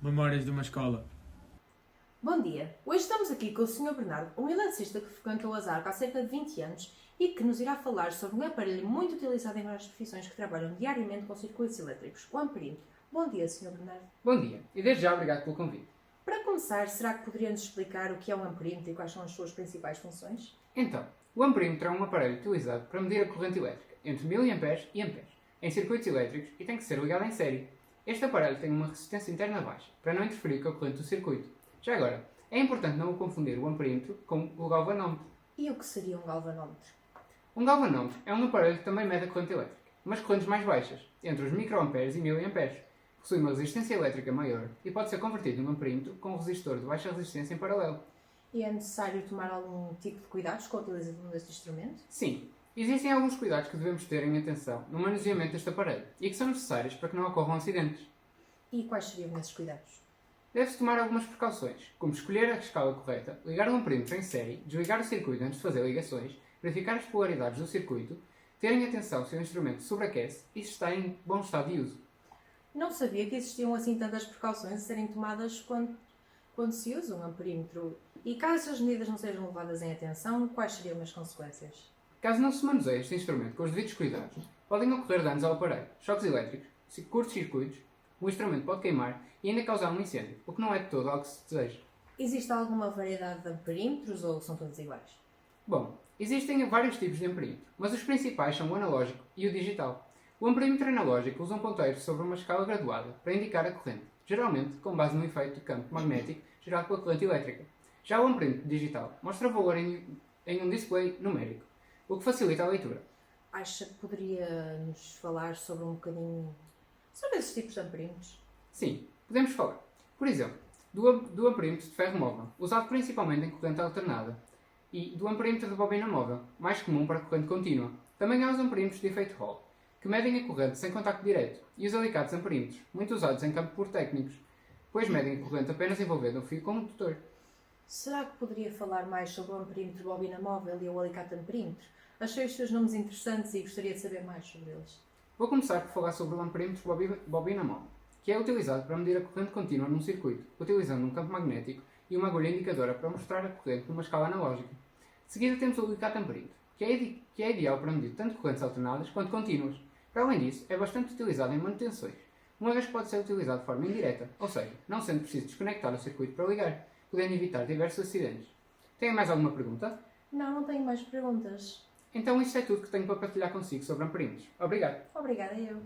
Memórias de uma escola. Bom dia! Hoje estamos aqui com o Sr. Bernardo, um eletricista que frequentou as ARC há cerca de 20 anos e que nos irá falar sobre um aparelho muito utilizado em várias profissões que trabalham diariamente com circuitos elétricos, o amperímetro. Bom dia, Sr. Bernardo. Bom dia e desde já obrigado pelo convite. Para começar, será que poderia nos explicar o que é um amperímetro e quais são as suas principais funções? Então, o amperímetro é um aparelho utilizado para medir a corrente elétrica entre mA e amperes em circuitos elétricos e tem que ser ligado em série. Este aparelho tem uma resistência interna baixa para não interferir com a corrente do circuito. Já agora, é importante não confundir o amperímetro com o galvanómetro. E o que seria um galvanómetro? Um galvanómetro é um aparelho que também mede a corrente elétrica, mas correntes mais baixas, entre os microamperes e miliamperes. Possui uma resistência elétrica maior e pode ser convertido num amperímetro com um resistor de baixa resistência em paralelo. E é necessário tomar algum tipo de cuidados com a utilização deste instrumento? Sim, existem alguns cuidados que devemos ter em atenção no manuseamento deste aparelho e que são necessários para que não ocorram acidentes. E quais seriam esses cuidados? Deve-se tomar algumas precauções, como escolher a escala correta, ligar o amperímetro em série, desligar o circuito antes de fazer ligações, verificar as polaridades do circuito, terem atenção se o instrumento sobreaquece e se está em bom estado de uso. Não sabia que existiam assim tantas precauções a serem tomadas quando se usa um amperímetro. E caso essas medidas não sejam levadas em atenção, quais seriam as consequências? Caso não se manuseie este instrumento com os devidos cuidados, podem ocorrer danos ao aparelho, choques elétricos, curtos-circuitos, o instrumento pode queimar e ainda causar um incêndio, o que não é de todo algo que se deseja. Existe alguma variedade de amperímetros ou são todos iguais? Bom, existem vários tipos de amperímetro, mas os principais são o analógico e o digital. O amperímetro analógico usa um ponteiro sobre uma escala graduada para indicar a corrente, geralmente com base no efeito de campo magnético gerado pela corrente elétrica. Já o amperímetro digital mostra o valor em um display numérico, o que facilita a leitura. Acha que poderia nos falar sobre um bocadinho sobre esses tipos de amperímetros? Sim, podemos falar, por exemplo, do amperímetro de ferro móvel, usado principalmente em corrente alternada, e do amperímetro de bobina móvel, mais comum para corrente contínua. Também há os amperímetros de efeito Hall, que medem a corrente sem contacto direto, e os alicatos amperímetros, muito usados em campo por técnicos, pois medem a corrente apenas envolvendo um fio condutor. Será que poderia falar mais sobre o amperímetro de bobina móvel e o alicate amperímetro? Achei os seus nomes interessantes e gostaria de saber mais sobre eles. Vou começar por falar sobre o amperímetro de bobina móvel, que é utilizado para medir a corrente contínua num circuito, utilizando um campo magnético e uma agulha indicadora para mostrar a corrente numa escala analógica. De seguida temos o alicate amperímetro, que é ideal para medir tanto correntes alternadas quanto contínuas. Para além disso, é bastante utilizado em manutenções, uma vez que pode ser utilizado de forma indireta, ou seja, não sendo preciso desconectar o circuito para ligar, podendo evitar diversos acidentes. Tem mais alguma pergunta? Não tenho mais perguntas. Então isto é tudo que tenho para partilhar consigo sobre amperímetros. Obrigado! Obrigada, eu.